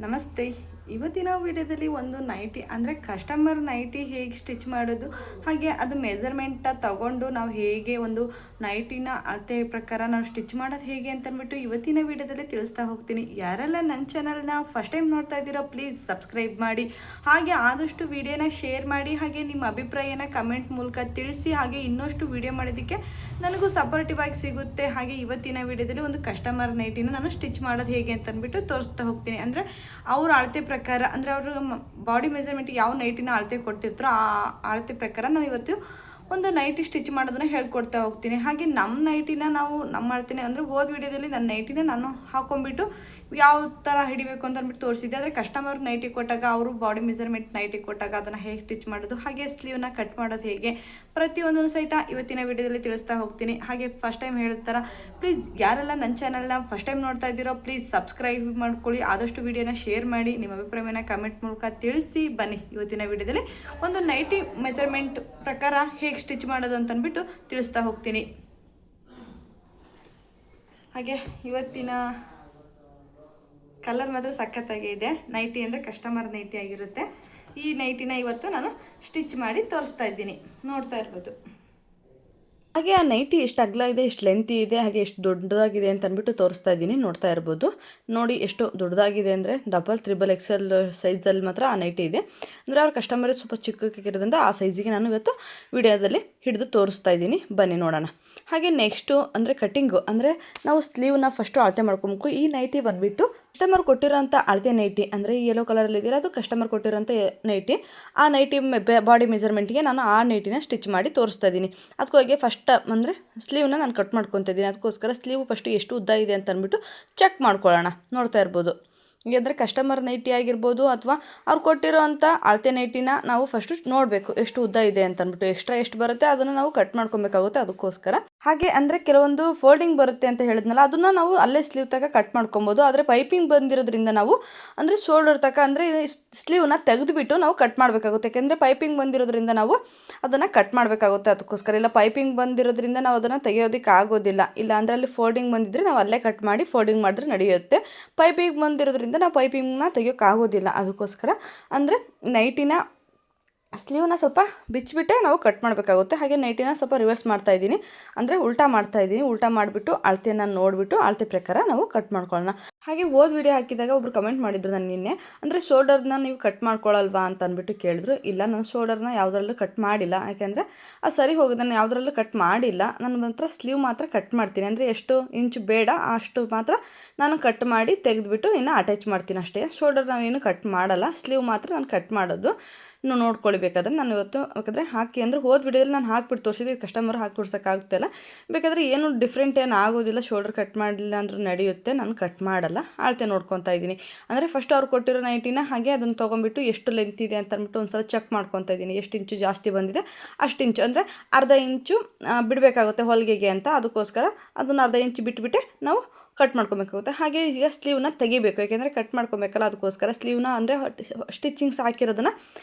ನಮಸ್ತೆ. ಇವತ್ತಿನ ವಿಡಿಯೋದಲ್ಲಿ ಒಂದು ನೈಟಿ ಅಂದರೆ ಕಸ್ಟಮರ್ ನೈಟಿ ಹೇಗೆ ಸ್ಟಿಚ್ ಮಾಡೋದು, ಹಾಗೆ ಅದು ಮೆಜರ್ಮೆಂಟ ತಗೊಂಡು ನಾವು ಹೇಗೆ ಒಂದು ನೈಟಿನ ಅಳತೆ ಪ್ರಕಾರ ನಾವು ಸ್ಟಿಚ್ ಮಾಡೋದು ಹೇಗೆ ಅಂತಂದ್ಬಿಟ್ಟು ಇವತ್ತಿನ ವಿಡಿಯೋದಲ್ಲಿ ತಿಳಿಸ್ತಾ ಹೋಗ್ತೀನಿ. ಯಾರೆಲ್ಲ ನನ್ನ ಚಾನಲ್ನ ಫಸ್ಟ್ ಟೈಮ್ ನೋಡ್ತಾ ಇದ್ದೀರೋ ಪ್ಲೀಸ್ ಸಬ್ಸ್ಕ್ರೈಬ್ ಮಾಡಿ, ಹಾಗೆ ಆದಷ್ಟು ವಿಡಿಯೋನ ಶೇರ್ ಮಾಡಿ, ಹಾಗೆ ನಿಮ್ಮ ಅಭಿಪ್ರಾಯನ ಕಮೆಂಟ್ ಮೂಲಕ ತಿಳಿಸಿ. ಹಾಗೆ ಇನ್ನಷ್ಟು ವಿಡಿಯೋ ಮಾಡೋದಕ್ಕೆ ನನಗೂ ಸಪೋರ್ಟಿವ್ ಆಗಿ ಸಿಗುತ್ತೆ. ಹಾಗೆ ಇವತ್ತಿನ ವಿಡಿಯೋದಲ್ಲಿ ಒಂದು ಕಸ್ಟಮರ್ ನೈಟಿನ ನಾನು ಸ್ಟಿಚ್ ಮಾಡೋದು ಹೇಗೆ ಅಂತಂದ್ಬಿಟ್ಟು ತೋರಿಸ್ತಾ ಹೋಗ್ತೀನಿ. ಅಂದರೆ ಅವ್ರ ಅಳತೆ ಪ್ರಕಾರ, ಅಂದರೆ ಅವರು ಬಾಡಿ ಮೆಜರ್ಮೆಂಟ್ ಯಾವ ನೈಟಿನ ಅಳತೆ ಕೊಟ್ಟಿರ್ತಾರೋ ಆ ಅಳತೆ ಪ್ರಕಾರ ನಾನು ಇವತ್ತು ಒಂದು ನೈಟಿ ಸ್ಟಿಚ್ ಮಾಡೋದನ್ನ ಹೇಳ್ಕೊಡ್ತಾ ಹೋಗ್ತೀನಿ. ಹಾಗೆ ನಮ್ಮ ನೈಟಿನ ನಾವು ನಮ್ಮ ಅಳತೆನೇ, ಅಂದರೆ ಹೋದ ವಿಡಿಯೋದಲ್ಲಿ ನನ್ನ ನೈಟಿನ ನಾನು ಹಾಕೊಂಡ್ಬಿಟ್ಟು ಯಾವ ಥರ ಹಿಡಿಬೇಕು ಅಂತ ಅಂದ್ಬಿಟ್ಟು ತೋರಿಸಿದ್ದೆ. ಆದರೆ ಕಸ್ಟಮರ್ ನೈಟಿ ಕೊಟ್ಟಾಗ, ಅವರು ಬಾಡಿ ಮೆಜರ್ಮೆಂಟ್ ನೈಟಿ ಕೊಟ್ಟಾಗ ಅದನ್ನು ಹೇಗೆ ಸ್ಟಿಚ್ ಮಾಡೋದು, ಹಾಗೆ ಸ್ಲೀವ್ನ ಕಟ್ ಮಾಡೋದು ಹೇಗೆ, ಪ್ರತಿಯೊಂದನ್ನು ಸಹಿತ ಇವತ್ತಿನ ವಿಡಿಯೋದಲ್ಲಿ ತಿಳಿಸ್ತಾ ಹೋಗ್ತೀನಿ. ಹಾಗೆ ಫಸ್ಟ್ ಟೈಮ್ ಹೇಳ್ತಾರ ಪ್ಲೀಸ್ ಯಾರೆಲ್ಲ ನನ್ನ ಚಾನಲ್ನ ಫಸ್ಟ್ ಟೈಮ್ ನೋಡ್ತಾ ಇದ್ದೀರೋ ಪ್ಲೀಸ್ ಸಬ್ಸ್ಕ್ರೈಬ್ ಮಾಡ್ಕೊಳ್ಳಿ, ಆದಷ್ಟು ವಿಡಿಯೋನ ಶೇರ್ ಮಾಡಿ, ನಿಮ್ಮ ಅಭಿಪ್ರಾಯನ ಕಮೆಂಟ್ ಮೂಲಕ ತಿಳಿಸಿ. ಬನ್ನಿ ಇವತ್ತಿನ ವಿಡಿಯೋದಲ್ಲಿ ಒಂದು ನೈಟಿ ಮೆಜರ್ಮೆಂಟ್ ಪ್ರಕಾರ ಹೇಗೆ ಸ್ಟಿಚ್ ಮಾಡೋದು ಅಂತ ಅಂದ್ಬಿಟ್ಟು ತಿಳಿಸ್ತಾ ಹೋಗ್ತೀನಿ. ಹಾಗೆ ಇವತ್ತಿನ ಕಲರ್ ಮಾತ್ರ ಸಖತ್ತಾಗಿ ಇದೆ. ನೈಟಿ ಅಂದರೆ ಕಸ್ಟಮರ್ ನೈಟಿ ಆಗಿರುತ್ತೆ. ಈ ನೈಟಿನ ಇವತ್ತು ನಾನು ಸ್ಟಿಚ್ ಮಾಡಿ ತೋರಿಸ್ತಾ ಇದ್ದೀನಿ, ನೋಡ್ತಾ ಇರ್ಬೋದು. ಹಾಗೆ ಆ ನೈಟಿ ಎಷ್ಟು ಅಗಲ ಇದೆ, ಎಷ್ಟು ಲೆಂತಿ ಇದೆ, ಹಾಗೆ ಎಷ್ಟು ದೊಡ್ಡದಾಗಿದೆ ಅಂತ ಅಂದ್ಬಿಟ್ಟು ತೋರಿಸ್ತಾ ಇದ್ದೀನಿ, ನೋಡ್ತಾ ಇರ್ಬೋದು. ನೋಡಿ ಎಷ್ಟು ದೊಡ್ಡದಾಗಿದೆ ಅಂದರೆ ಡಬಲ್ ತ್ರಿಬಲ್ ಎಕ್ಸೆಲ್ ಸೈಜಲ್ಲಿ ಮಾತ್ರ ಆ ನೈಟಿ ಇದೆ. ಅಂದರೆ ಅವ್ರ ಕಸ್ಟಮರಿಗೆ ಸ್ವಲ್ಪ ಚಿಕ್ಕಕ್ಕಿರೋದ್ರಿಂದ ಆ ಸೈಜಿಗೆ ನಾನು ಇವತ್ತು ವಿಡಿಯೋದಲ್ಲಿ ಹಿಡಿದು ತೋರಿಸ್ತಾ ಇದ್ದೀನಿ. ಬನ್ನಿ ನೋಡೋಣ. ಹಾಗೆ ನೆಕ್ಸ್ಟು ಅಂದರೆ ಕಟ್ಟಿಂಗು, ಅಂದರೆ ನಾವು ಸ್ಲೀವ್ನ ಫಸ್ಟು ಅಳತೆ ಮಾಡ್ಕೊಬೇಕು. ಈ ನೈಟಿ ಬಂದುಬಿಟ್ಟು ಕಸ್ಟಮರ್ ಕೊಟ್ಟಿರೋಂಥ ಅಳತೆ ನೈಟಿ, ಅಂದರೆ ಯೆಲ್ಲೋ ಕಲರಲ್ಲಿ ಇದೆಯಲ್ಲ ಅದು ಕಸ್ಟಮರ್ ಕೊಟ್ಟಿರೋಂಥ ನೈಟಿ. ಆ ನೈಟಿ ಬಾಡಿ ಮೆಜರ್ಮೆಂಟ್ಗೆ ನಾನು ಆ ನೈಟಿನ ಸ್ಟಿಚ್ ಮಾಡಿ ತೋರಿಸ್ತಾ ಇದ್ದೀನಿ. ಅದಕ್ಕೋಗಿ ಫಸ್ಟ್ ಅಂದರೆ ಸ್ಲೀವ್ನ ನಾನು ಕಟ್ ಮಾಡ್ಕೊತಾ ಇದ್ದೀನಿ. ಅದಕ್ಕೋಸ್ಕರ ಸ್ಲೀವ್ ಫಸ್ಟು ಎಷ್ಟು ಉದ್ದ ಇದೆ ಅಂತ ಅಂದ್ಬಿಟ್ಟು ಚೆಕ್ ಮಾಡ್ಕೊಳ್ಳೋಣ. ನೋಡ್ತಾ ಇರ್ಬೋದು. ಅಂದರೆ ಕಸ್ಟಮರ್ ನೈಟಿ ಆಗಿರ್ಬೋದು ಅಥವಾ ಅವ್ರು ಕೊಟ್ಟಿರೋ ಅಂಥ ಅಳತೆ ನೈಟಿನ ನಾವು ಫಸ್ಟು ನೋಡಬೇಕು ಎಷ್ಟು ಉದ್ದ ಇದೆ ಅಂತ ಅಂದ್ಬಿಟ್ಟು. ಎಕ್ಸ್ಟ್ರಾ ಎಷ್ಟು ಬರುತ್ತೆ ಅದನ್ನು ನಾವು ಕಟ್ ಮಾಡ್ಕೊಬೇಕಾಗುತ್ತೆ. ಅದಕ್ಕೋಸ್ಕರ ಹಾಗೆ ಅಂದರೆ ಕೆಲವೊಂದು ಫೋಲ್ಡಿಂಗ್ ಬರುತ್ತೆ ಅಂತ ಹೇಳಿದ್ನಲ್ಲ, ಅದನ್ನು ನಾವು ಅಲ್ಲೇ ಸ್ಲೀವ್ ತನಕ ಕಟ್ ಮಾಡ್ಕೊಬೋದು. ಆದರೆ ಪೈಪಿಂಗ್ ಬಂದಿರೋದ್ರಿಂದ ನಾವು ಅಂದರೆ ಶೋಲ್ಡರ್ ತನಕ ಅಂದರೆ ಸ್ಲೀವ್ನ ತೆಗೆದುಬಿಟ್ಟು ನಾವು ಕಟ್ ಮಾಡಬೇಕಾಗುತ್ತೆ. ಯಾಕೆಂದರೆ ಪೈಪಿಂಗ್ ಬಂದಿರೋದ್ರಿಂದ ನಾವು ಅದನ್ನು ಕಟ್ ಮಾಡಬೇಕಾಗುತ್ತೆ. ಅದಕ್ಕೋಸ್ಕರ ಇಲ್ಲ ಪೈಪಿಂಗ್ ಬಂದಿರೋದ್ರಿಂದ ನಾವು ಅದನ್ನು ತೆಗೆಯೋದಕ್ಕೆ ಆಗೋದಿಲ್ಲ. ಇಲ್ಲ ಅಂದರೆ ಅಲ್ಲಿ ಫೋಲ್ಡಿಂಗ್ ಬಂದಿದ್ದರೆ ನಾವು ಅಲ್ಲೇ ಕಟ್ ಮಾಡಿ ಫೋಲ್ಡಿಂಗ್ ಮಾಡಿದ್ರೆ ನಡೆಯುತ್ತೆ. ಪೈಪಿಂಗ್ ಬಂದಿರೋದ್ರಿಂದ ನಾವು ಪೈಪಿಂಗ್ನ ತೆಗಿಯೋಕ್ಕಾಗೋದಿಲ್ಲ. ಅದಕ್ಕೋಸ್ಕರ ಅಂದರೆ ನೈಟಿನ ಸ್ಲೀವ್ನ ಸ್ವಲ್ಪ ಬಿಚ್ಚಿಬಿಟ್ಟೆ ನಾವು ಕಟ್ ಮಾಡಬೇಕಾಗುತ್ತೆ. ಹಾಗೆ ನೈಟಿನ ಸ್ವಲ್ಪ ರಿವರ್ಸ್ ಮಾಡ್ತಾಯಿದ್ದೀನಿ, ಅಂದರೆ ಉಲ್ಟಾ ಮಾಡ್ತಾಯಿದ್ದೀನಿ. ಉಲ್ಟಾ ಮಾಡಿಬಿಟ್ಟು ಅಳತೆಯನ್ನು ನೋಡಿಬಿಟ್ಟು ಅಳತೆ ಪ್ರಕಾರ ನಾವು ಕಟ್ ಮಾಡ್ಕೊಳ್ಳೋಣ. ಹಾಗೆ ಓದ್ ವಿಡಿಯೋ ಹಾಕಿದಾಗ ಒಬ್ರು ಕಮೆಂಟ್ ಮಾಡಿದ್ರು ನಾನು ನಿನ್ನೆ, ಅಂದರೆ ಶೋಲ್ಡರ್ನ ನೀವು ಕಟ್ ಮಾಡ್ಕೊಳ್ಳಲ್ವಾ ಅಂತ ಅಂದ್ಬಿಟ್ಟು ಕೇಳಿದ್ರು. ಇಲ್ಲ, ನಾನು ಶೋಲ್ಡರ್ನ ಯಾವುದ್ರಲ್ಲೂ ಕಟ್ ಮಾಡಿಲ್ಲ, ಯಾಕೆಂದರೆ ಅದು ಸರಿ ಹೋಗೋದು. ನಾನು ಯಾವುದ್ರಲ್ಲೂ ಕಟ್ ಮಾಡಿಲ್ಲ. ನಾನು ಮಾತ್ರ ಸ್ಲೀವ್ ಮಾತ್ರ ಕಟ್ ಮಾಡ್ತೀನಿ. ಅಂದರೆ ಎಷ್ಟು ಇಂಚು ಬೇಡ ಅಷ್ಟು ಮಾತ್ರ ನಾನು ಕಟ್ ಮಾಡಿ ತೆಗೆದುಬಿಟ್ಟು ಇನ್ನು ಅಟ್ಯಾಚ್ ಮಾಡ್ತೀನಿ ಅಷ್ಟೇ. ಶೋಲ್ಡರ್ ನಾವೇನು ಕಟ್ ಮಾಡಲ್ಲ, ಸ್ಲೀವ್ ಮಾತ್ರ ನಾನು ಕಟ್ ಮಾಡೋದು. ನೋಡ್ಕೊಳ್ಬೇಕಾದ್ರೆ ನಾನು ಇವತ್ತು ಬೇಕಾದರೆ ಹಾಕಿ, ಅಂದರೆ ಹೋದ ವಿಡಿಯೋದಲ್ಲಿ ನಾನು ಹಾಕ್ಬಿಟ್ಟು ತೋರಿಸಿದ್ದೆ. ಕಸ್ಟಮರ್ ಹಾಕಿ ತೋರ್ಸೋಕ್ಕಾಗುತ್ತಲ್ಲ, ಬೇಕಾದರೆ ಏನು ಡಿಫ್ರೆಂಟ್ ಏನು ಆಗೋದಿಲ್ಲ. ಶೋಲ್ಡರ್ ಕಟ್ ಮಾಡಲಿಲ್ಲ ಅಂದರೂ ನಡೆಯುತ್ತೆ. ನಾನು ಕಟ್ ಮಾಡಲ್ಲ, ಅಳತೆ ನೋಡ್ಕೊತಾ ಇದ್ದೀನಿ. ಅಂದರೆ ಫಸ್ಟ್ ಅವ್ರು ಕೊಟ್ಟಿರೋ ನೈಟಿನ ಹಾಗೆ ಅದನ್ನು ತೊಗೊಂಬಿಟ್ಟು ಎಷ್ಟು ಲೆಂತ್ ಇದೆ ಅಂತ ಅಂದ್ಬಿಟ್ಟು ಒಂದು ಸಲ ಚೆಕ್ ಮಾಡ್ಕೊತಾ ಇದ್ದೀನಿ. ಎಷ್ಟು ಇಂಚು ಜಾಸ್ತಿ ಬಂದಿದೆ ಅಷ್ಟು ಇಂಚು, ಅಂದರೆ ಅರ್ಧ ಇಂಚು ಬಿಡಬೇಕಾಗುತ್ತೆ ಹೊಲಿಗೆಗೆ ಅಂತ. ಅದಕ್ಕೋಸ್ಕರ ಅದನ್ನು ಅರ್ಧ ಇಂಚು ಬಿಟ್ಟುಬಿಟ್ಟೆ ನಾವು ಕಟ್ ಮಾಡ್ಕೊಬೇಕಾಗುತ್ತೆ. ಹಾಗೆ ಈಗ ಸ್ಲೀವ್ನ ತೆಗಿಬೇಕು, ಯಾಕೆಂದರೆ ಕಟ್ ಮಾಡ್ಕೊಬೇಕಲ್ಲ. ಅದಕ್ಕೋಸ್ಕರ ಸ್ಲೀವ್ನ ಅಂದರೆ ಸ್ಟಿಚಿಂಗ್ಸ್ ಹಾಕಿರೋದನ್ನು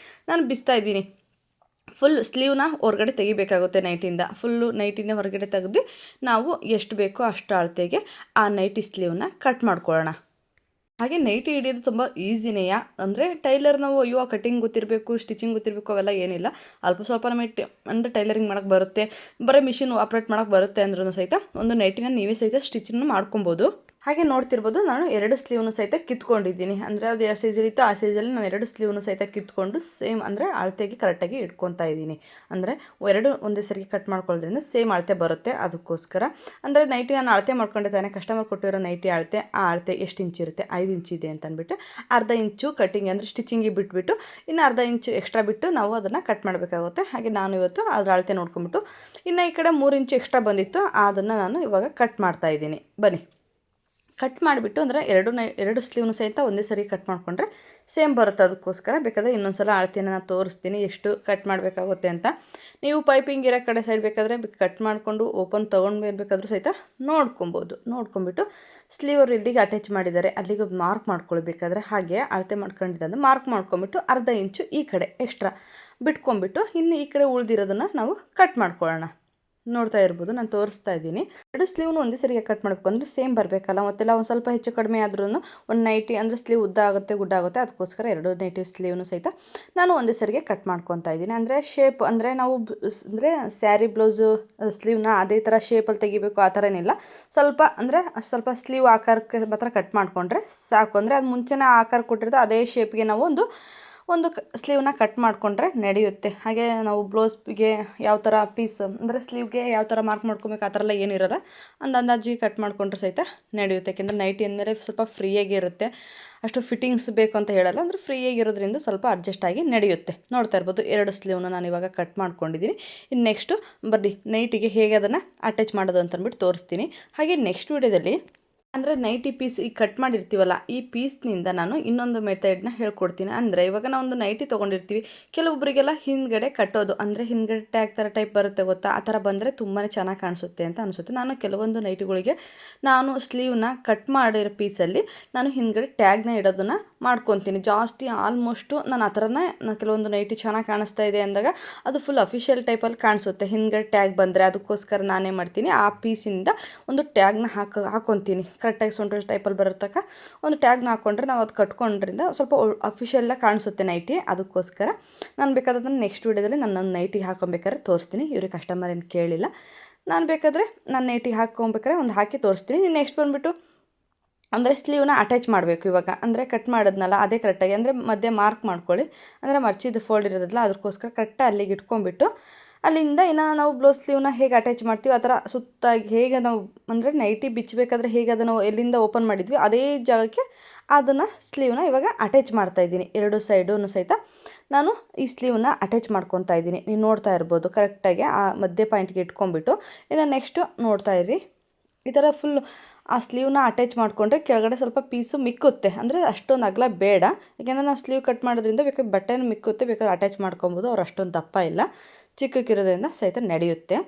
ನಾನು ಬಿಸ್ತಾ ಇದ್ದೀನಿ. ಫುಲ್ ಸ್ಲೀವ್ನ ಹೊರಗಡೆ ತೆಗಿಬೇಕಾಗುತ್ತೆ ನೈಟಿಂದ. ಫುಲ್ಲು ನೈಟಿನ ಹೊರಗಡೆ ತೆಗೆದು ನಾವು ಎಷ್ಟು ಬೇಕೋ ಅಷ್ಟು ಅಳತೆಗೆ ಆ ನೈಟಿ ಸ್ಲೀವ್ನ ಕಟ್ ಮಾಡ್ಕೊಳ್ಳೋಣ. ಹಾಗೆ ನೈಟಿ ಹಿಡಿಯೋದು ತುಂಬ ಈಸಿನೇ. ಅಂದರೆ ಟೈಲರ್ ನಾವು ಅಯ್ಯೋ ಕಟಿಂಗ್ ಗೊತ್ತಿರಬೇಕು, ಸ್ಟಿಚಿಂಗ್ ಗೊತ್ತಿರಬೇಕು ಅವೆಲ್ಲ ಏನಿಲ್ಲ. ಅಲ್ಪ ಸ್ವಲ್ಪ ನಮಗೆ ಅಂದರೆ ಟೈಲರಿಂಗ್ ಮಾಡೋಕ್ಕೆ ಬರುತ್ತೆ, ಬರೀ ಮಿಷಿನ್ ಆಪ್ರೇಟ್ ಮಾಡೋಕ್ಕೆ ಬರುತ್ತೆ ಅಂದ್ರೂ ಸಹಿತ ಒಂದು ನೈಟಿನ ನೀವೇ ಸಹಿತ ಸ್ಟಿಚಿಂಗ್ ಮಾಡ್ಕೊಬೋದು. ಹಾಗೆ ನೋಡ್ತಿರ್ಬೋದು, ನಾನು 2 ಸ್ಲೀವ್ನು ಸಹಿತ ಕಿತ್ಕೊಂಡಿದ್ದೀನಿ. ಅಂದರೆ ಅದು ಯಾವ ಸೈಜಲ್ಲಿ ಇತ್ತು ಆ ಸೈಜಲ್ಲಿ ನಾನು 2 ಸ್ಲೀವ್ನು ಸಹಿತ ಕಿತ್ಕೊಂಡು ಸೇಮ್ ಅಂದರೆ ಅಳತೆಗೆ ಕರೆಕ್ಟಾಗಿ ಇಟ್ಕೊತಾ ಇದ್ದೀನಿ. ಅಂದರೆ 2 ಒಂದೇ ಸರಿಗೆ ಕಟ್ ಮಾಡ್ಕೊಳ್ಳೋದ್ರಿಂದ ಸೇಮ್ ಅಳತೆ ಬರುತ್ತೆ. ಅದಕ್ಕೋಸ್ಕರ ಅಂದರೆ ನೈಟಿ ನಾನು ಅಳತೆ ಮಾಡ್ಕೊಂಡಿದ್ದಾನೆ. ಕಸ್ಟಮರ್ ಕೊಟ್ಟಿರೋ ನೈಟಿ ಅಳತೆ, ಆ ಅಳತೆ ಎಷ್ಟು ಇಂಚು ಇರುತ್ತೆ, 5 ಇಂಚು ಇದೆ ಅಂತ ಅಂದ್ಬಿಟ್ಟು ಅರ್ಧ ಇಂಚು ಕಟ್ಟಿಂಗ್ ಅಂದರೆ ಸ್ಟಿಚಿಂಗಿಗೆ ಬಿಟ್ಬಿಟ್ಟು ಇನ್ನು ಅರ್ಧ ಇಂಚು ಎಕ್ಸ್ಟ್ರಾ ಬಿಟ್ಟು ನಾವು ಅದನ್ನು ಕಟ್ ಮಾಡಬೇಕಾಗುತ್ತೆ. ಹಾಗೆ ನಾನು ಇವತ್ತು ಅದರ ಅಳತೆ ನೋಡ್ಕೊಂಬಿಟ್ಟು ಇನ್ನು ಈ ಕಡೆ 3 ಇಂಚು ಎಕ್ಸ್ಟ್ರಾ ಬಂದಿತ್ತು, ಅದನ್ನು ನಾನು ಇವಾಗ ಕಟ್ ಮಾಡ್ತಾ ಇದ್ದೀನಿ. ಬನ್ನಿ ಕಟ್ ಮಾಡಿಬಿಟ್ಟು ಅಂದರೆ 2 ಸ್ಲೀವ್ನು ಸಹಿತ ಒಂದೇ ಸರಿ ಕಟ್ ಮಾಡಿಕೊಂಡ್ರೆ ಸೇಮ್ ಬರುತ್ತೆ. ಅದಕ್ಕೋಸ್ಕರ ಬೇಕಾದರೆ ಇನ್ನೊಂದು ಸಲ ಅಳತೆಯನ್ನು ನಾನು ತೋರಿಸ್ತೀನಿ ಎಷ್ಟು ಕಟ್ ಮಾಡಬೇಕಾಗುತ್ತೆ ಅಂತ. ನೀವು ಪೈಪಿಂಗ್ ಇರೋ ಕಡೆ ಸೈಡ್ ಬೇಕಾದರೆ ಕಟ್ ಮಾಡಿಕೊಂಡು ಓಪನ್ ತೊಗೊಂಡ್ಬೇಕಾದ್ರೂ ಸಹಿತ ನೋಡ್ಕೊಂಬಿಟ್ಟು ಸ್ಲೀವರ್ ಇಲ್ಲಿಗೆ ಅಟ್ಯಾಚ್ ಮಾಡಿದ್ದಾರೆ ಅಲ್ಲಿಗೆ ಮಾರ್ಕ್ ಮಾಡ್ಕೊಳ್ಬೇಕಾದ್ರೆ ಹಾಗೆ ಅಳತೆ ಮಾಡ್ಕೊಂಡಿದ್ದಂದ್ರೆ ಮಾರ್ಕ್ ಮಾಡ್ಕೊಂಬಿಟ್ಟು ಅರ್ಧ ಇಂಚು ಈ ಕಡೆ ಎಕ್ಸ್ಟ್ರಾ ಬಿಟ್ಕೊಂಬಿಟ್ಟು ಇನ್ನು ಈ ಕಡೆ ಉಳಿದಿರೋದನ್ನು ನಾವು ಕಟ್ ಮಾಡ್ಕೊಳ್ಳೋಣ. ನೋಡ್ತಾ ಇರ್ಬೋದು ನಾನು ತೋರಿಸ್ತಾ ಇದ್ದೀನಿ. ಎರಡು ಸ್ಲೀವ್ನು ಒಂದೇ ಸರಿಗೆ ಕಟ್ ಮಾಡಬೇಕು ಅಂದರೆ ಸೇಮ್ ಬರಬೇಕಲ್ಲ, ಮತ್ತೆಲ್ಲ ಒಂದು ಸ್ವಲ್ಪ ಹೆಚ್ಚು ಕಡಿಮೆ ಆದ್ರೂ ಒಂದು ನೈಟಿ ಅಂದರೆ ಸ್ಲೀವ್ ಉದ್ದ ಆಗುತ್ತೆ ಗುಡ್ಡ ಆಗುತ್ತೆ, ಅದಕ್ಕೋಸ್ಕರ ಎರಡು ನೈಟಿ ಸ್ಲೀವ್ನು ಸಹಿತ ನಾನು ಒಂದೇ ಸರಿಗೆ ಕಟ್ ಮಾಡ್ಕೊತಾ ಇದ್ದೀನಿ. ಅಂದರೆ ಶೇಪ್ ಅಂದರೆ ನಾವು ಅಂದರೆ ಸ್ಯಾರಿ ಬ್ಲೌಸು ಸ್ಲೀವ್ನ ಅದೇ ಥರ ಶೇಪಲ್ಲಿ ತೆಗಿಬೇಕು ಆ ಥರ ಏನಿಲ್ಲ. ಸ್ವಲ್ಪ ಅಂದರೆ ಸ್ವಲ್ಪ ಸ್ಲೀವ್ ಆಕಾರಕ್ಕೆ ಮಾತ್ರ ಕಟ್ ಮಾಡಿಕೊಂಡ್ರೆ ಸಾಕು. ಅಂದರೆ ಅದು ಮುಂಚೆನೇ ಆಕಾರ ಕೊಟ್ಟಿರೋದು ಅದೇ ಶೇಪ್ಗೆ ನಾವು ಒಂದು ಸ್ಲೀವ್ನ ಕಟ್ ಮಾಡಿಕೊಂಡ್ರೆ ನಡೆಯುತ್ತೆ. ಹಾಗೆ ನಾವು ಬ್ಲೌಸ್ಗೆ ಯಾವ ಥರ ಪೀಸ್ ಅಂದರೆ ಸ್ಲೀವ್ಗೆ ಯಾವ ಥರ ಮಾರ್ಕ್ ಮಾಡ್ಕೊಬೇಕು ಆ ಥರ ಎಲ್ಲ ಏನಿರೋಲ್ಲ, ಅಂದಾಜಿಗೆ ಕಟ್ ಮಾಡಿಕೊಂಡ್ರೆ ಸಹಿತ ನಡೆಯುತ್ತೆ. ಯಾಕೆಂದರೆ ನೈಟಿ ಅಂದಮೇಲೆ ಸ್ವಲ್ಪ ಫ್ರೀಯಾಗಿ ಇರುತ್ತೆ, ಅಷ್ಟು ಫಿಟ್ಟಿಂಗ್ಸ್ ಬೇಕು ಅಂತ ಹೇಳಲ್ಲ, ಅಂದರೆ ಫ್ರೀಯಾಗಿ ಇರೋದ್ರಿಂದ ಸ್ವಲ್ಪ ಅಡ್ಜಸ್ಟ್ ಆಗಿ ನಡೆಯುತ್ತೆ. ನೋಡ್ತಾ ಇರ್ಬೋದು ಎರಡು ಸ್ಲೀವ್ನ ನಾನು ಇವಾಗ ಕಟ್ ಮಾಡ್ಕೊಂಡಿದ್ದೀನಿ. ಇನ್ನು ನೆಕ್ಸ್ಟು ಬರ್ರಿ ನೈಟಿಗೆ ಹೇಗೆ ಅದನ್ನು ಅಟ್ಯಾಚ್ ಮಾಡೋದು ಅಂತ ಅಂದ್ಬಿಟ್ಟು ತೋರಿಸ್ತೀನಿ. ಹಾಗೆ ನೆಕ್ಸ್ಟ್ ವೀಡಿಯೋದಲ್ಲಿ ಅಂದರೆ ನೈಟಿ ಪೀಸ್ ಈಗ ಕಟ್ ಮಾಡಿರ್ತೀವಲ್ಲ ಈ ಪೀಸ್ನಿಂದ ನಾನು ಇನ್ನೊಂದು ಮೆಥಡ್ನ ಹೇಳ್ಕೊಡ್ತೀನಿ. ಅಂದರೆ ಇವಾಗ ನಾವು ಒಂದು ನೈಟಿ ತೊಗೊಂಡಿರ್ತೀವಿ, ಕೆಲವೊಬ್ಬರಿಗೆಲ್ಲ ಹಿಂದ್ಗಡೆ ಕಟ್ಟೋದು ಅಂದರೆ ಹಿಂದ್ಗಡೆ ಟ್ಯಾಗ್ ಥರ ಟೈಪ್ ಬರುತ್ತೆ ಗೊತ್ತಾ, ಆ ಥರ ಬಂದರೆ ತುಂಬಾ ಚೆನ್ನಾಗಿ ಕಾಣಿಸುತ್ತೆ ಅಂತ ಅನಿಸುತ್ತೆ. ನಾನು ಕೆಲವೊಂದು ನೈಟಿಗಳಿಗೆ ನಾನು ಸ್ಲೀವ್ನ ಕಟ್ ಮಾಡಿರೋ ಪೀಸಲ್ಲಿ ನಾನು ಹಿಂದ್ಗಡೆ ಟ್ಯಾಗ್ನ ಇಡೋದನ್ನು ಮಾಡ್ಕೊತೀನಿ. ಜಾಸ್ತಿ ಆಲ್ಮೋಸ್ಟು ನಾನು ಆ ಥರನೇ ಕೆಲವೊಂದು ನೈಟಿ ಚೆನ್ನಾಗಿ ಕಾಣಿಸ್ತಾ ಇದೆ ಅಂದಾಗ ಅದು ಫುಲ್ ಅಫಿಷಿಯಲ್ ಟೈಪಲ್ಲಿ ಕಾಣಿಸುತ್ತೆ ಹಿಂದ್ಗಡೆ ಟ್ಯಾಗ್ ಬಂದರೆ, ಅದಕ್ಕೋಸ್ಕರ ನಾನೇ ಮಾಡ್ತೀನಿ ಆ ಪೀಸಿಂದ ಒಂದು ಟ್ಯಾಗ್ನ ಹಾಕ್ಕೊತೀನಿ. ಕರೆಕ್ಟಾಗಿ ಸೊಂಟ ಟೈಪಲ್ಲಿ ಬರತಕ್ಕ ಒಂದು ಟ್ಯಾಗ್ನ ಹಾಕ್ಕೊಂಡ್ರೆ ನಾವು ಅದು ಕಟ್ಕೊಂಡ್ರಿಂದ ಸ್ವಲ್ಪ ಅಫಿಷಿಯಲ್ಲಾಗಿ ಕಾಣಿಸುತ್ತೆ ನೈಟಿ. ಅದಕ್ಕೋಸ್ಕರ ನಾನು ಬೇಕಾದದನ್ನು ನೆಕ್ಸ್ಟ್ ವೀಡಿಯೋದಲ್ಲಿ ನನ್ನೊಂದು ನೈಟಿ ಹಾಕೊಬೇಕಾದ್ರೆ ತೋರಿಸ್ತೀನಿ. ಇವ್ರಿಗೆ ಕಸ್ಟಮರ್ ಏನು ಕೇಳಿಲ್ಲ, ನಾನು ಬೇಕಾದರೆ ನಾನು ನೈಟಿ ಹಾಕ್ಕೊಬೇಕಾದ್ರೆ ಒಂದು ಹಾಕಿ ತೋರಿಸ್ತೀನಿ. ನೆಕ್ಸ್ಟ್ ಬಂದುಬಿಟ್ಟು ಅಂದರೆ ಸ್ಲೀವ್ನ ಅಟ್ಯಾಚ್ ಮಾಡಬೇಕು. ಇವಾಗ ಅಂದರೆ ಕಟ್ ಮಾಡೋದ್ನಲ್ಲ ಅದೇ ಕರೆಕ್ಟಾಗಿ ಅಂದರೆ ಮಧ್ಯೆ ಮಾರ್ಕ್ ಮಾಡ್ಕೊಳ್ಳಿ, ಅಂದರೆ ಮರ್ಚಿದ್ದು ಫೋಲ್ಡ್ ಇರೋದಿಲ್ಲ, ಅದಕ್ಕೋಸ್ಕರ ಕರೆಕ್ಟಾಗಿ ಅಲ್ಲಿಗೆ ಇಟ್ಕೊಂಡ್ಬಿಟ್ಟು ಅಲ್ಲಿಂದ ಇನ್ನು ನಾವು ಬ್ಲೌಸ್ ಸ್ಲೀವ್ನ ಹೇಗೆ ಅಟ್ಯಾಚ್ ಮಾಡ್ತೀವಿ ಆ ಥರ ಸುತ್ತಾಗಿ ಹೇಗೆ ನಾವು ಅಂದರೆ ನೈಟಿ ಬಿಚ್ಚಬೇಕಾದ್ರೆ ಹೇಗೆ ಅದನ್ನು ಎಲ್ಲಿಂದ ಓಪನ್ ಮಾಡಿದ್ವಿ ಅದೇ ಜಾಗಕ್ಕೆ ಅದನ್ನು ಸ್ಲೀವ್ನ ಇವಾಗ ಅಟ್ಯಾಚ್ ಮಾಡ್ತಾಯಿದ್ದೀನಿ. ಎರಡು ಸೈಡೂ ಸಹಿತ ನಾನು ಈ ಸ್ಲೀವ್ನ ಅಟ್ಯಾಚ್ ಮಾಡ್ಕೊತಾ ಇದ್ದೀನಿ. ನೀವು ನೋಡ್ತಾ ಇರ್ಬೋದು ಕರೆಕ್ಟಾಗಿ ಆ ಮಧ್ಯೆ ಪಾಯಿಂಟ್ಗೆ ಇಟ್ಕೊಂಡ್ಬಿಟ್ಟು ಇನ್ನು ನೆಕ್ಸ್ಟು ನೋಡ್ತಾ ಇರಿ ಈ ಥರ ಫುಲ್ ಆ ಸ್ಲೀವ್ನ ಅಟ್ಯಾಚ್ ಮಾಡಿಕೊಂಡ್ರೆ ಕೆಳಗಡೆ ಸ್ವಲ್ಪ ಪೀಸು ಮಿಕ್ಕುತ್ತೆ, ಅಂದರೆ ಅಷ್ಟೊಂದು ಅಗಲ ಬೇಡ. ಯಾಕೆಂದರೆ ನಾವು ಸ್ಲೀವ್ ಕಟ್ ಮಾಡೋದ್ರಿಂದ ಬೇಕಾದ್ರೆ ಬಟ್ಟೆನೂ ಮಿಕ್ಕುತ್ತೆ, ಬೇಕಾದ್ರೆ ಅಟ್ಯಾಚ್ ಮಾಡ್ಕೊಬೋದು. ಅವ್ರು ಅಷ್ಟೊಂದು ದಪ್ಪ ಇಲ್ಲ, ಚಿಕ್ಕಕ್ಕಿರೋದ್ರಿಂದ ಸಹಿತ ನಡೆಯುತ್ತೆ.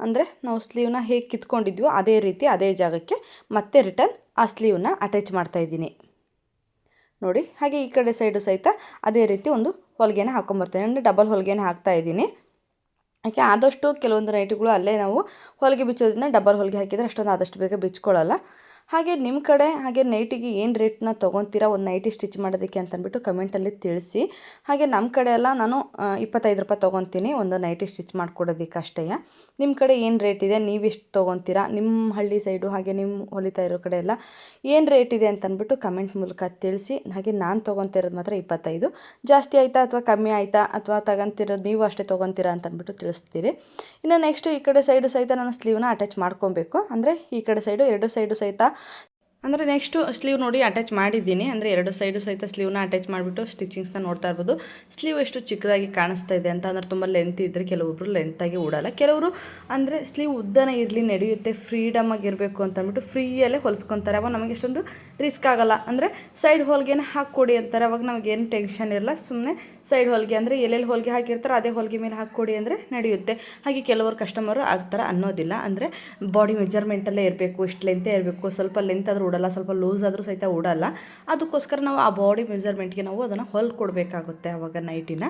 ಅಂದರೆ ನಾವು ಸ್ಲೀವ್ನ ಹೇಗೆ ಕಿತ್ಕೊಂಡಿದ್ವೋ ಅದೇ ರೀತಿ ಅದೇ ಜಾಗಕ್ಕೆ ಮತ್ತೆ ರಿಟರ್ನ್ ಆ ಸ್ಲೀವ್ನ ಅಟ್ಯಾಚ್ ಮಾಡ್ತಾಯಿದ್ದೀನಿ ನೋಡಿ. ಹಾಗೆ ಈ ಕಡೆ ಸೈಡು ಸಹಿತ ಅದೇ ರೀತಿ ಒಂದು ಹೊಲಿಗೆನ ಹಾಕ್ಕೊಂಬರ್ತೇನೆ, ಅಂದರೆ ಡಬಲ್ ಹೊಲಿಗೆನ ಹಾಕ್ತಾಯಿದ್ದೀನಿ. ಯಾಕೆ ಆದಷ್ಟು ಕೆಲವೊಂದು ನೈಟಿಗಳು ಅಲ್ಲೇ ನಾವು ಹೊಲಿಗೆ ಬಿಚ್ಚೋದ್ರಿಂದ ಡಬಲ್ ಹೊಲಿಗೆ ಹಾಕಿದರೆ ಅಷ್ಟೊಂದು ಆದಷ್ಟು ಬೇಗ ಬಿಚ್ಕೊಳ್ಳಲ್ಲ. ಹಾಗೆ ನಿಮ್ಮ ಕಡೆ ಹಾಗೆ ನೈಟಿಗೆ ಏನು ರೇಟ್ನ ತೊಗೊತೀರಾ ಒಂದು ನೈಟಿ ಸ್ಟಿಚ್ ಮಾಡೋದಕ್ಕೆ ಅಂತಂದ್ಬಿಟ್ಟು ಕಮೆಂಟಲ್ಲಿ ತಿಳಿಸಿ. ಹಾಗೆ ನಮ್ಮ ಕಡೆ ಎಲ್ಲ ನಾನು 25 ರೂಪಾಯಿ ತೊಗೊತೀನಿ ಒಂದು ನೈಟಿ ಸ್ಟಿಚ್ ಮಾಡಿಕೊಡೋದಕ್ಕೆ ಅಷ್ಟೇ. ನಿಮ್ಮ ಕಡೆ ಏನು ರೇಟ್ ಇದೆ, ನೀವೆಷ್ಟು ತೊಗೊತೀರಾ, ನಿಮ್ಮ ಹಳ್ಳಿ ಸೈಡು ಹಾಗೆ ನಿಮ್ಮ ಹೊಲಿತಾ ಇರೋ ಕಡೆ ಎಲ್ಲ ಏನು ರೇಟ್ ಇದೆ ಅಂತಂದ್ಬಿಟ್ಟು ಕಮೆಂಟ್ ಮೂಲಕ ತಿಳಿಸಿ. ಹಾಗೆ ನಾನು ತೊಗೊತಿರೋದು ಮಾತ್ರ 25. ಜಾಸ್ತಿ ಆಯಿತಾ ಅಥವಾ ಕಮ್ಮಿ ಆಯಿತಾ ಅಥವಾ ತಗೊಂತಿರೋದು ನೀವು ಅಷ್ಟೇ ತೊಗೊತೀರಾ ಅಂತಂದ್ಬಿಟ್ಟು ತಿಳಿಸ್ತೀರಿ. ಇನ್ನು ನೆಕ್ಸ್ಟು ಈ ಕಡೆ ಸೈಡು ಸಹಿತ ನಾನು ಸ್ಲೀವ್ನ ಅಟ್ಯಾಚ್ ಮಾಡ್ಕೊಬೇಕು. ಅಂದರೆ ಈ ಕಡೆ ಸೈಡು ಎರಡು ಸೈಡು ಸಹಿತ ಅಂದರೆ ನೆಕ್ಸ್ಟು ಸ್ಲೀವ್ ನೋಡಿ ಅಟ್ಯಾಚ್ ಮಾಡಿದ್ದೀನಿ. ಅಂದರೆ ಎರಡು ಸೈಡು ಸಹಿತ ಸ್ಲೀವ್ನ ಅಟ್ಯಾಚ್ ಮಾಡಿಬಿಟ್ಟು ಸ್ಟಿಚಿಂಗ್ಸ್ನ ನೋಡ್ತಾ ಇರ್ಬೋದು. ಸ್ಲೀವ್ ಎಷ್ಟು ಚಿಕ್ಕದಾಗಿ ಕಾಣಿಸ್ತಾ ಇದೆ ಅಂತ, ಅಂದರೆ ತುಂಬ ಲೆಂತ್ ಇದ್ದರೆ ಕೆಲವೊಬ್ಬರು ಲೆಂತಾಗಿ ಉಡಲ್ಲ, ಕೆಲವರು ಅಂದರೆ ಸ್ಲೀವ್ ಉದ್ದನೇ ಇರಲಿ ನಡೆಯುತ್ತೆ ಫ್ರೀಡಮ್ ಆಗಿರಬೇಕು ಅಂತಂದ್ಬಿಟ್ಟು ಫ್ರೀಯಲ್ಲೇ ಹೊಲಿಸ್ಕೊತಾರೆ. ಅವಾಗ ನಮಗೆ ಎಷ್ಟೊಂದು ರಿಸ್ಕ್ ಆಗೋಲ್ಲ. ಅಂದರೆ ಸೈಡ್ ಹೊಲಿಗೆನ ಹಾಕ್ಕೊಡಿ ಅಂತಾರೆ, ಅವಾಗ ನಮಗೇನು ಟೆನ್ಷನ್ ಇರಲ್ಲ. ಸುಮ್ಮನೆ ಸೈಡ್ ಹೊಲಿಗೆ ಅಂದರೆ ಎಲ್ಲೆಲ್ಲಿ ಹೊಲಿಗೆ ಹಾಕಿರ್ತಾರೆ ಅದೇ ಹೊಲಿಗೆ ಮೇಲೆ ಹಾಕ್ಕೊಡಿ ಅಂದರೆ ನಡೆಯುತ್ತೆ. ಹಾಗೆ ಕೆಲವರು ಕಸ್ಟಮರು ಆ ಥರ ಅನ್ನೋದಿಲ್ಲ, ಅಂದರೆ ಬಾಡಿ ಮೆಜರ್ಮೆಂಟಲ್ಲೇ ಇರಬೇಕು, ಇಷ್ಟು ಲೆಂತೇ ಇರಬೇಕು, ಸ್ವಲ್ಪ ಲೆಂತ್ ಆದರೂ ಉಡಲ್ಲ, ಸ್ವಲ್ಪ ಲೂಸ್ ಆದರೂ ಸಹಿತ ಉಡಲ್ಲ. ಅದಕ್ಕೋಸ್ಕರ ನಾವು ಆ ಬಾಡಿ ಮೆಜರ್ಮೆಂಟ್ಗೆ ನಾವು ಅದನ್ನು ಹೊಲ್ಕೊಡ್ಬೇಕಾಗುತ್ತೆ ಆವಾಗ ನೈಟಿನ.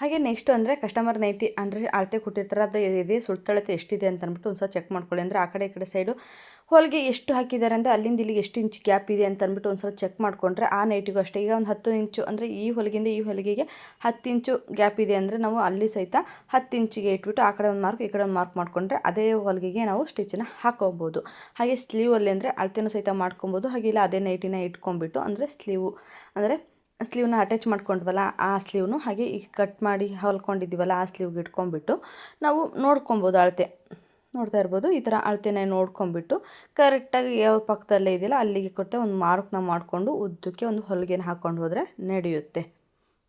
ಹಾಗೆ ನೆಕ್ಸ್ಟು ಅಂದರೆ ಕಸ್ಟಮರ್ ನೈಟಿ ಅಂದರೆ ಅಳತೆ ಕೊಟ್ಟಿರ್ತಾರೆ, ಅದು ಇದೆ ಸುತ್ತಳತೆ ಎಷ್ಟಿದೆ ಅಂತ ಅಂದ್ಬಿಟ್ಟು ಒಂದು ಸಲ ಚೆಕ್ ಮಾಡ್ಕೊಳ್ಳಿ. ಅಂದರೆ ಆ ಕಡೆ ಈ ಕಡೆ ಸೈಡು ಹೊಲಿಗೆ ಎಷ್ಟು ಹಾಕಿದ್ದಾರೆ ಅಂದರೆ ಅಲ್ಲಿಂದ ಇಲ್ಲಿಗೆ ಎಷ್ಟು ಇಂಚ್ ಗ್ಯಾಪ್ ಇದೆ ಅಂತ ಅಂದ್ಬಿಟ್ಟು ಒಂದು ಸಲ ಚೆಕ್ ಮಾಡಿಕೊಂಡ್ರೆ ಆ ನೈಟಿಗೂ ಅಷ್ಟೇ. ಈಗ ಒಂದು 10 ಇಂಚು ಅಂದರೆ ಈ ಹೊಲಿಗೆಯಿಂದ ಈ ಹೊಲಿಗೆಗೆ 10 ಇಂಚು ಗ್ಯಾಪ್ ಇದೆ ಅಂದರೆ ನಾವು ಅಲ್ಲಿ ಸಹಿತ 10 ಇಂಚಿಗೆ ಇಟ್ಬಿಟ್ಟು ಆ ಕಡೆ ಒಂದು ಮಾರ್ಕ್ ಈ ಕಡೆ ಒಂದು ಮಾರ್ಕ್ ಮಾಡಿಕೊಂಡ್ರೆ ಅದೇ ಹೊಲಿಗೆಗೆ ನಾವು ಸ್ಟಿಚನ್ನ ಹಾಕೋಬೋದು. ಹಾಗೆ ಸ್ಲೀವಲ್ಲಿ ಅಂದರೆ ಅಳತೆನೂ ಸಹಿತ ಮಾಡ್ಕೊಬೋದು. ಹಾಗೆ ಇಲ್ಲ ಅದೇ ನೈಟಿನ ಇಟ್ಕೊಂಡ್ಬಿಟ್ಟು ಅಂದರೆ ಸ್ಲೀವ್ನ ಅಟ್ಯಾಚ್ ಮಾಡ್ಕೊಂಡ್ವಲ್ಲ ಆ ಸ್ಲೀವ್ನು ಹಾಗೆ ಈಗ ಕಟ್ ಮಾಡಿ ಹೊಲ್ಕೊಂಡಿದ್ದೀವಲ್ಲ ಆ ಸ್ಲೀವ್ಗೆ ಇಟ್ಕೊಂಡ್ಬಿಟ್ಟು ನಾವು ನೋಡ್ಕೊಬೋದು ಅಳತೆ. ನೋಡ್ತಾ ಇರ್ಬೋದು ಈ ಥರ ಅಳತೆನ ನೋಡ್ಕೊಂಬಿಟ್ಟು ಕರೆಕ್ಟಾಗಿ ಯಾವ ಪಕ್ಕದಲ್ಲೇ ಇದೆಯಲ್ಲ ಅಲ್ಲಿಗೆ ಕೊಟ್ಟೆ ಒಂದು ಮಾರ್ಕ್ನ ಮಾಡಿಕೊಂಡು ಉದ್ದಕ್ಕೆ ಒಂದು ಹೊಲಿಗೆನ ಹಾಕ್ಕೊಂಡು ಹೋದರೆ ನಡೆಯುತ್ತೆ.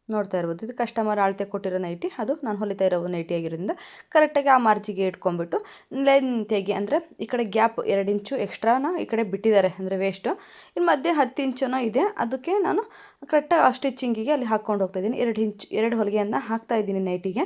ನೋಡ್ತಾ ಇರ್ಬೋದು ಇದು ಕಸ್ಟಮರ್ ಅಳತೆ ಕೊಟ್ಟಿರೋ ನೈಟಿ, ಅದು ನಾನು ಹೊಲಿತಾ ಇರೋ ನೈಟಿ ಆಗಿರೋದ್ರಿಂದ ಕರೆಕ್ಟಾಗಿ ಆ ಮಾರ್ಜಿಗೆ ಇಟ್ಕೊಂಡ್ಬಿಟ್ಟು ಲೆಂತೆಗೆ ಅಂದರೆ ಈ ಕಡೆ ಗ್ಯಾಪ್ 2 ಇಂಚು ಎಕ್ಸ್ಟ್ರಾನ ಈ ಕಡೆ ಬಿಟ್ಟಿದ್ದಾರೆ ಅಂದರೆ ವೇಸ್ಟು. ಇನ್ನು ಮಧ್ಯೆ 10 ಇಂಚುನೋ ಇದೆ, ಅದಕ್ಕೆ ನಾನು ಕರೆಕ್ಟಾಗಿ ಆ ಸ್ಟಿಚಿಂಗಿಗೆ ಅಲ್ಲಿ ಹಾಕ್ಕೊಂಡು ಹೋಗ್ತಾಯಿದ್ದೀನಿ. 2 ಹೊಲಿಗೆಯನ್ನು ಹಾಕ್ತಾಯಿದ್ದೀನಿ ನೈಟಿಗೆ.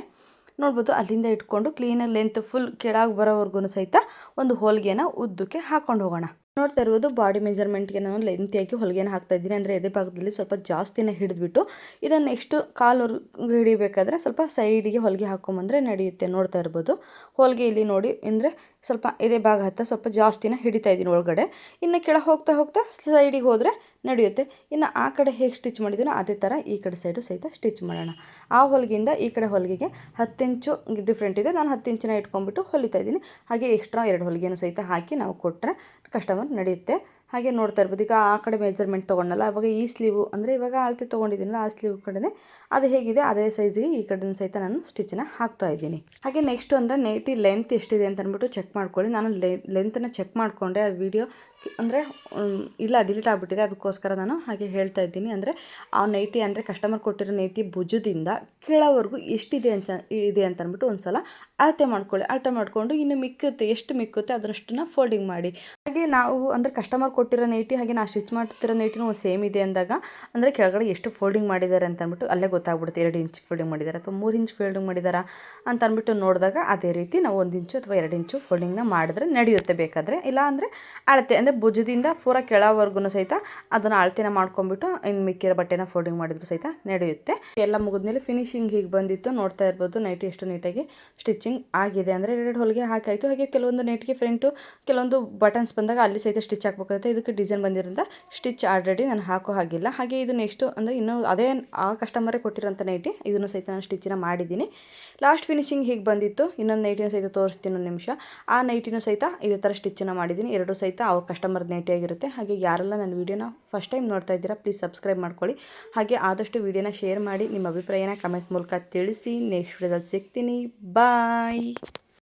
ನೋಡ್ಬೋದು ಅಲ್ಲಿಂದ ಇಟ್ಕೊಂಡು ಕ್ಲೀನಾಗಿ ಲೆಂತ್ ಫುಲ್ ಕೆಳಗೆ ಬರೋವರೆಗೂ ಸಹಿತ ಒಂದು ಹೊಲಿಗೆನ ಉದ್ದಕ್ಕೆ ಹಾಕ್ಕೊಂಡು ಹೋಗೋಣ. ನೋಡ್ತಾ ಇರುವುದು ಬಾಡಿ ಮೆಜರ್ಮೆಂಟ್ಗೆ ನಾನು ಲೆಂತಿಯಾಗಿ ಹೊಲಿಗೆನ ಹಾಕ್ತಾ ಇದ್ದೀನಿ. ಅಂದರೆ ಎದೆ ಭಾಗದಲ್ಲಿ ಸ್ವಲ್ಪ ಜಾಸ್ತಿನೇ ಹಿಡಿದ್ಬಿಟ್ಟು ಇನ್ನು ನೆಕ್ಸ್ಟು ಕಾಲು ಹಿಡಿಬೇಕಾದ್ರೆ ಸ್ವಲ್ಪ ಸೈಡಿಗೆ ಹೊಲಿಗೆ ಹಾಕ್ಕೊಂಬಂದರೆ ನಡೆಯುತ್ತೆ. ನೋಡ್ತಾ ಇರ್ಬೋದು ಹೊಲಿಗೆ ಇಲ್ಲಿ ನೋಡಿ ಅಂದರೆ ಸ್ವಲ್ಪ ಎದೆ ಭಾಗ ಹತ್ತ ಸ್ವಲ್ಪ ಜಾಸ್ತಿನ ಹಿಡಿತಾ ಇದ್ದೀನಿ ಒಳಗಡೆ. ಇನ್ನು ಕೆಳಗೆ ಹೋಗ್ತಾ ಹೋಗ್ತಾ ಸೈಡಿಗೆ ಹೋದರೆ ನಡೆಯುತ್ತೆ. ಇನ್ನು ಆ ಕಡೆ ಹೇಗೆ ಸ್ಟಿಚ್ ಮಾಡಿದ್ದೀನೋ ಅದೇ ಥರ ಈ ಕಡೆ ಸೈಡು ಸಹಿತ ಸ್ಟಿಚ್ ಮಾಡೋಣ. ಆ ಹೊಲಿಗೆಯಿಂದ ಈ ಕಡೆ ಹೊಲಿಗೆಗೆ 10 ಇಂಚು ಡಿಫ್ರೆಂಟ್ ಇದೆ. ನಾನು 10 ಇಂಚನ್ನ ಇಟ್ಕೊಂಡ್ಬಿಟ್ಟು ಹೊಲಿತಾ ಇದ್ದೀನಿ. ಹಾಗೆ ಎಕ್ಸ್ಟ್ರಾ 2 ಹೊಲಿಗೆನೂ ಸಹಿತ ಹಾಕಿ ನಾವು ಕೊಟ್ಟರೆ ಕಸ್ಟಮರ್ ನಡೆಯುತ್ತೆ. ಹಾಗೆ ನೋಡ್ತಾ ಇರ್ಬೋದು ಈಗ ಆ ಕಡೆ ಮೆಜರ್ಮೆಂಟ್ ತೊಗೊಂಡಲ್ಲ, ಅವಾಗ ಈ ಸ್ಲೀವು ಅಂದರೆ ಇವಾಗ ಅಳತೆ ತೊಗೊಂಡಿದ್ದೀನಲ್ಲ ಆ ಸ್ಲೀವ್ ಕಡೆ ಅದು ಹೇಗಿದೆ ಅದೇ ಸೈಜಿಗೆ ಈ ಕಡೆ ಸಹಿತ ನಾನು ಸ್ಟಿಚ್ಚನ್ನ ಹಾಕ್ತಾ ಇದ್ದೀನಿ. ಹಾಗೆ ನೆಕ್ಸ್ಟು ಅಂದರೆ ನೈಟಿ ಲೆಂತ್ ಎಷ್ಟಿದೆ ಅಂತ ಅಂದ್ಬಿಟ್ಟು ಚೆಕ್ ಮಾಡ್ಕೊಳ್ಳಿ. ನಾನು ಲೆಂತನ್ನು ಚೆಕ್ ಮಾಡಿಕೊಂಡೆ, ಆ ವಿಡಿಯೋ ಅಂದರೆ ಇಲ್ಲ ಡಿಲೀಟ್ ಆಗಿಬಿಟ್ಟಿದೆ, ಅದಕ್ಕೋಸ್ಕರ ನಾನು ಹಾಗೆ ಹೇಳ್ತಾ ಇದ್ದೀನಿ. ಅಂದರೆ ಆ ನೈಟಿ ಅಂದರೆ ಕಸ್ಟಮರ್ ಕೊಟ್ಟಿರೋ ನೈಟಿ ಭುಜದಿಂದ ಕೆಳವರೆಗೂ ಎಷ್ಟಿದೆ ಅಂತ ಅಂದ್ಬಿಟ್ಟು ಒಂದು ಸಲ ಅಳತೆ ಮಾಡ್ಕೊಳ್ಳಿ. ಅಳತೆ ಮಾಡಿಕೊಂಡು ಇನ್ನು ಮಿಕ್ಕುತ್ತೆ ಎಷ್ಟು ಮಿಕ್ಕುತ್ತೆ ಅದರಷ್ಟನ್ನು ಫೋಲ್ಡಿಂಗ್ ಮಾಡಿ. ಹಾಗೆ ನಾವು ಅಂದರೆ ಕಸ್ಟಮರ್ ಕೊಟ್ಟಿರೋ ನೈಟಿ ಹಾಗೆ ನಾನು ಸ್ಟಿಚ್ ಮಾಡ್ತಿರೋ ನೈಟಿನೂ ಸೇಮ್ ಇದೆ ಅಂದಾಗ ಅಂದರೆ ಕೆಳಗಡೆ ಎಷ್ಟು ಫೋಲ್ಡಿಂಗ್ ಮಾಡಿದ್ದಾರೆ ಅಂತ ಅಂದ್ಬಿಟ್ಟು ಅಲ್ಲೇ ಗೊತ್ತಾಗ್ಬಿಡುತ್ತೆ. 2 ಇಂಚ್ ಫೋಲ್ಡಿಂಗ್ ಮಾಡಿದ್ದಾರೆ ಅಥವಾ 3 ಇಂಚ್ ಫೋಲ್ಡಿಂಗ್ ಮಾಡಿದ್ದಾರಾ ಅಂತ ಅಂದ್ಬಿಟ್ಟು ನೋಡಿದಾಗ ಅದೇ ರೀತಿ ನಾವು 1 ಇಂಚು ಅಥವಾ 2 ಇಂಚು ಫೋಲ್ಡಿಂಗ್ನ ಮಾಡಿದ್ರೆ ನಡೆಯುತ್ತೆ. ಬೇಕಾದರೆ ಇಲ್ಲ ಅಂದರೆ ಅಳತೆ ಅಂದರೆ ಭುಜದಿಂದ ಪೂರ ಕೆಳವರೆಗೂ ಸಹಿತ ಅದನ್ನು ಅಳತೆನ ಮಾಡ್ಕೊಂಡ್ಬಿಟ್ಟು ಇನ್ನು ಮಿಕ್ಕಿರೋ ಬಟ್ಟೆನ ಫೋಲ್ಡಿಂಗ್ ಮಾಡಿದ್ರು ಸಹಿತ ನಡೆಯುತ್ತೆ. ಎಲ್ಲ ಮುಗಿದ್ಮೇಲೆ ಫಿನಿಶಿಂಗ್ ಹೀಗೆ ಬಂದಿತ್ತು. ನೋಡ್ತಾ ಇರ್ಬೋದು ನೈಟಿ ಎಷ್ಟು ನೀಟಾಗಿ ಸ್ಟಿಚಿಂಗ್ ಆಗಿದೆ. ಅಂದರೆ 2 ಹೊಲಿಗೆ ಹಾಕಾಯಿತು. ಹಾಗೆ ಕೆಲವೊಂದು ನೈಟಿಗೆ ಫ್ರಂಟು ಕೆಲವೊಂದು ಬಟನ್ಸ್ ಬಂದಾಗ ಅಲ್ಲಿ ಸಹಿತ ಸ್ಟಿಚ್ ಹಾಕಬೇಕಾಗುತ್ತೆ. ಇದಕ್ಕೆ ಡಿಸೈನ್ ಬಂದಿರೋದ್ರಿಂದ ಸ್ಟಿಚ್ ಆಲ್ರೆಡಿ ನಾನು ಹಾಕೋ ಹಾಗಿಲ್ಲ. ಹಾಗೆ ಇದು ನೆಕ್ಸ್ಟು ಅಂದರೆ ಇನ್ನೂ ಅದೇ ಆ ಕಸ್ಟಮರೇ ಕೊಟ್ಟಿರೋಂಥ ನೈಟಿ ಇದನ್ನು ಸಹಿತ ನಾನು ಸ್ಟಿಚ್ಚನ್ನ ಮಾಡಿದ್ದೀನಿ. ಲಾಸ್ಟ್ ಫಿನಿಶಿಂಗ್ ಹೀಗೆ ಬಂದಿತ್ತು. ಇನ್ನೊಂದು ನೈಟಿನೂ ಸಹಿತ ತೋರಿಸ್ತೀನಿ ಒಂದು ನಿಮಿಷ. ಆ ನೈಟಿನೂ ಸಹಿತ ಇದೇ ಥರ ಸ್ಟಿಚ್ಚನ್ನು ಮಾಡಿದ್ದೀನಿ. 2 ಸಹಿತ ಅವ್ರ ಕಸ್ಟಮರ್ದ ನೈಟಿ ಆಗಿರುತ್ತೆ. ಹಾಗೆ ಯಾರೆಲ್ಲ ನನ್ನ ವೀಡಿಯೋನ ಫಸ್ಟ್ ಟೈಮ್ ನೋಡ್ತಾ ಇದ್ದೀರಾ ಪ್ಲೀಸ್ ಸಬ್ಸ್ಕ್ರೈಬ್ ಮಾಡ್ಕೊಳ್ಳಿ. ಹಾಗೆ ಆದಷ್ಟು ವೀಡಿಯೋನ ಶೇರ್ ಮಾಡಿ, ನಿಮ್ಮ ಅಭಿಪ್ರಾಯನ ಕಮೆಂಟ್ ಮೂಲಕ ತಿಳಿಸಿ. ನೆಕ್ಸ್ಟ್ ವಿಡಿಯೋದಲ್ಲಿ ಸಿಗ್ತೀನಿ. ಬಾಯ್.